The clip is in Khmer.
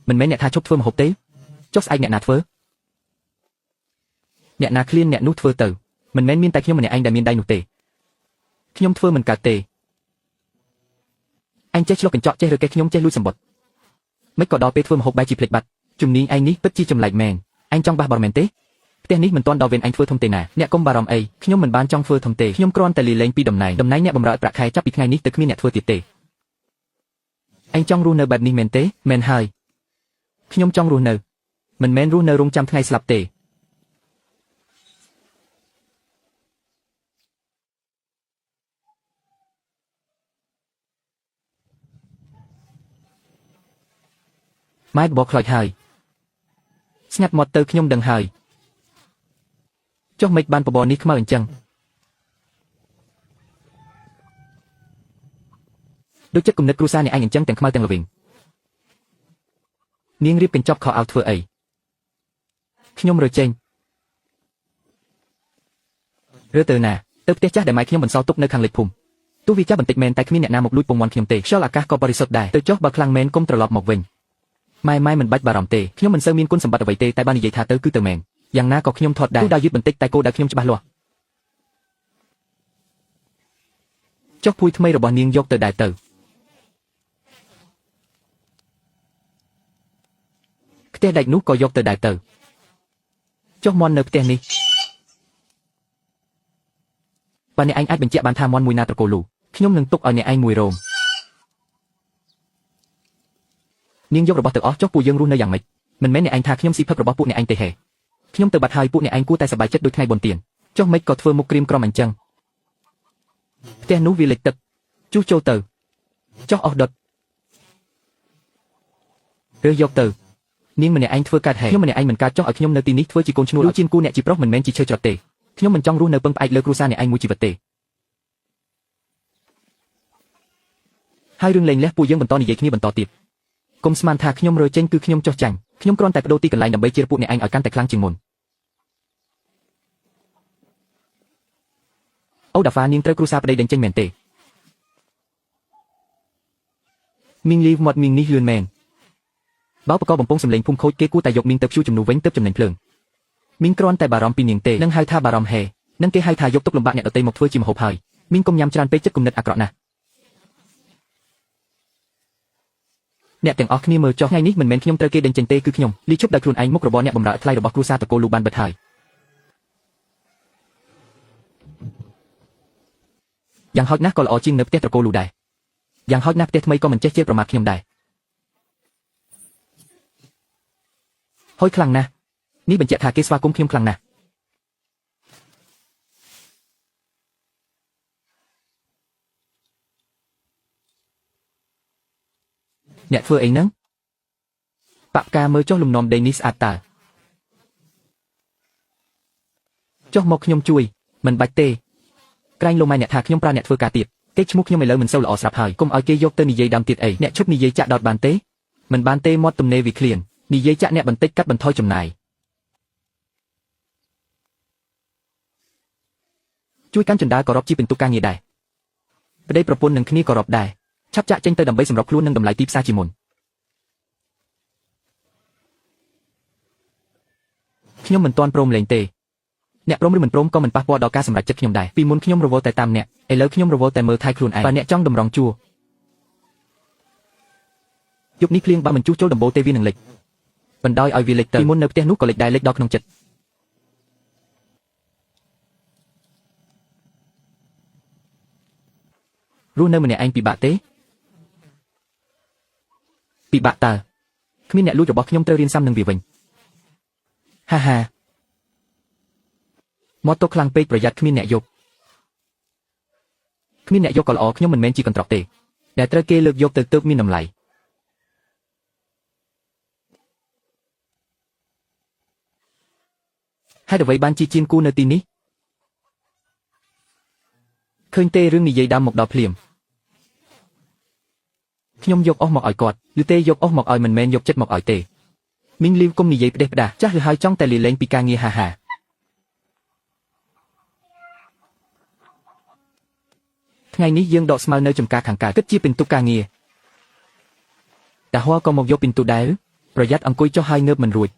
មិនមែនអ្នកថាជប់ធ្វើម្ហូបទេចុះស្អែកអ្នកណាធ្វើអ្នកណាឃ្លានអ្នកនោះធ្វើទៅមិនមែនមានតែខ្ញុំម្នាក់ឯងដែលមានដៃនោះទេខ្ញុំធ្វើមិនកើតទេអញចេះឆ្លុះកញ្ចក់ចេះឬគេខ្ញុំចេះលួចសម្បត្តិមិនក៏ដល់ពេលធ្វើម្ហូបបែរជាភ្លេចបាត់ជំនាញឯងនេះពិតជាចម្លែកមែនអញចង់បះបរមែនទេផ្ទះនេះមិនទាន់ដល់វេនអញធ្វើធំទេណាអ្នកកុំបារម្ភអីខ្ញុំមិនបានចង់ធ្វើធំទេខ្ញុំគ្រាន់តែលីលែងពីតំណែងអ្នកបម្រើប្រាក់ខែចាប់ពីថ្ងៃនេះទៅគ្មានអ្នកធ្វើទៀតទេអញចង់រស់នៅបែបនេះមែនទេមែនហើយខ្ញុំចង់រស់នៅមិនមែនរស់នៅរងចាំថ្ងៃស្លាប់ទេម៉ែបបខ្លោចហើយស្ងាត់មកទៅខ្ញុំដឹងហើយចុះមិនបានបបនេះខ្មៅអញ្ចឹងដូចចិត្តគំនិតគ្រួសារអ្នកឯងអញ្ចឹងទាំងខ្មៅទាំងល្វីងនាងរៀបកញ្ចប់ខោអាវធ្វើអីខ្ញុំរើចេញរើទៅណាទៅផ្ទះចាស់ដែលម៉ែខ្ញុំបន្សល់ទុកនៅខាងលិចភូមិទោះវាចាស់បន្តិចមែនតែគ្មានអ្នកណាមកលួចពងមាន់ខ្ញុំទេខ្យល់អាកាសក៏បរិសុទ្ធដែរទៅចុះបើខ្លាំងមែនកុំត្រឡប់មកវិញម៉ែមិនបាច់បារម្ភទេខ្ញុំមិនសូវមានគុណសម្បត្តិអ្វីទេតែបាននិយាយថាទៅគឺទៅមែនយ៉ាងណាក៏ខ្ញុំធាត់ដែរគោលដៅយឺតបន្តិចតែគោលដៅខ្ញុំច្បាស់លាស់ចុះភួយថ្មីរបស់នាងយកទៅដែរទៅផ្ទះដាច់នោះក៏យកទៅដែរទៅចុះមន់នៅផ្ទះនេះបើអ្នកឯងអាចបញ្ជាក់បានថាមន់មួយណាត្រកូលលូខ្ញុំនឹងទុកឲ្យអ្នកឯងមួយរោមនាងយករបស់ទៅអស់ចុះពួកយើងរស់នៅយ៉ាងម៉េចមិនមែនអ្នកឯងថាខ្ញុំស៊ីផឹករបស់ពួកអ្នកឯងទេហេខ្ញុំទៅបាត់ហើយពួកអ្នកឯងគួរតែសប្បាយចិត្តដូចថ្ងៃបុណ្យទានចុះមិនក៏ធ្វើមុខក្រៀមក្រំអញ្ចឹងផ្ទះនោះវាលិចទឹកជុះចូលទៅចុះអស់ដុតរើយកទៅនាងម្នាក់ឯងធ្វើកើតហេខ្ញុំម្នាក់ឯងមិនកើតចុះឲ្យខ្ញុំនៅទីនេះធ្វើជាកូនឈ្នួលជាគូអ្នកជាប្រុសមិនមែនជាឈើច្រត់ទេខ្ញុំមិនចង់រស់នៅពឹងផ្អែកលើគ្រួសារអ្នកឯងមួយជីវិតទេហើយរឿងលែងលះពួកយើងបន្តនិយាយគ្នាបន្តទៀតកុំស្មានថាខ្ញុំរើចេញគឺខ្ញុំចុះចាញ់ខ្ញុំគ្រាន់តែបដូរទីកន្លែងដើម្បីជៀសពួកអ្នកឯងឲ្យកាន់តែខ្លាំងជាងមុនអូដាហ្វានាងត្រូវគ្រួសារប្តីដេញចេញមែនទេមីងលីវមាត់មីងនេះលឿនមែនបើបកបំពងសម្លេងភូមិខូចគេគួរតែយកមីងទៅព្យួរជំនួសវិញទៅចំណេញភ្លើងមីងគ្រាន់តែបារម្ភពីនាងទេនឹងហៅថាបារម្ភហេនឹងគេហៅថាយកទុកលំបាកអ្នកដទៃមកធ្វើជាម្ហូបហើយមីងកុំញ៉ាំច្រើនពេកចិត្តគំនិតអាក្រក់ណាស់អ្នកទាំងអស់គ្នាមើលចុះថ្ងៃនេះមិនមែនខ្ញុំត្រូវគេដេញចេញទេគឺខ្ញុំលីឈប់ដោយខ្លួនឯងមុខរបរអ្នកបម្រើថ្លៃរបស់គ្រួសារតកូលលូបានបិទហើយយ៉ាងហោចណាស់ក៏ល្អជាងនៅផ្ទះតកូលលូដែរយ៉ាងហោចណាស់ផ្ទះថ្មីក៏មិនចេះជេរប្រមាថខ្ញុំដែរហុយខ្លាំងណាស់នេះបញ្ជាក់ថាគេស្វាគមន៍ខ្ញុំខ្លាំងណាស់អ្នកធ្វើអីហ្នឹងប៉ាក់ការមើលចុះលំនាំដេនីស្អាតតើចុះមកខ្ញុំជួយមិនបាច់ទេក្រែងលោកម៉ែអ្នកថាខ្ញុំប្រើអ្នកធ្វើការទៀតគេឈ្មោះខ្ញុំឥឡូវមិនសូវល្អស្រាប់ហើយកុំឲ្យគេយកទៅនិយាយដើមទៀតអីអ្នកឈប់និយាយចាក់ដោតបានទេមិនបានទេមាត់ទំនេរវាឃ្លាននិយាយចាក់អ្នកបន្តិចកាត់បន្ថយចំណាយជួយកាន់ចណ្ដាលក៏រាប់ជាពិន្ទុការងារដែរប្តីប្រពន្ធនឹងគ្នាក៏រាប់ដែរឆាប់ចាក់ចេញទៅដើម្បីសម្របខ្លួននឹងតម្លៃទីផ្សារជាមុនខ្ញុំមិនទាន់ព្រមលេងទេអ្នកព្រមឬមិនព្រមក៏មិនប៉ះពាល់ដល់ការសម្រេចចិត្តខ្ញុំដែរពីមុនខ្ញុំរវល់តែតាមអ្នកឥឡូវខ្ញុំរវល់តែមើលថែខ្លួនឯងបើអ្នកចង់តម្រង់ជួរយប់នេះភ្លៀងបើមិនជួសជុលដំបូលទេវានឹងលិចបណ្ដោយឲ្យវាលិចទៅពីមុននៅផ្ទះនោះក៏លិចដែរលិចដល់ក្នុងចិត្តរស់នៅម្នាក់ឯងពិបាកទេពិបាកតើគ្មានអ្នកលួចរបស់ខ្ញុំត្រូវរៀនសាំនឹងវាវិញហាហាមកទៅខ្លាំងពេកប្រយ័ត្នគ្មានអ្នកយកគ្មានអ្នកយកក៏ល្អខ្ញុំមិនមែនជាកន្ត្រកទេដែលត្រូវគេលើកយកទៅទើបមានតម្លៃហេតុអ្វីបានជាជាងគូនៅទីនេះឃើញទេរឿងនិយាយដើមមកដល់ភ្លាមខ្ញុំយកអស់មកឲ្យគាត់ឬទេយកអស់មកឲ្យមិនមែនយកចិត្តមកឲ្យទេមីងលីវគុំនិយាយផ្ដេសផ្ដាសចាស់ឬហើយចង់តែលាលែងពីការងារហាហាថ្ងៃនេះយើងដកស្មៅនៅចំការខាងកើតគិតជាពិន្ទុការងារតាហួរក៏មកយកពិន្ទុដែរ ប្រយ័ត្នអង្គុយចុះហើយងើបមិនរួច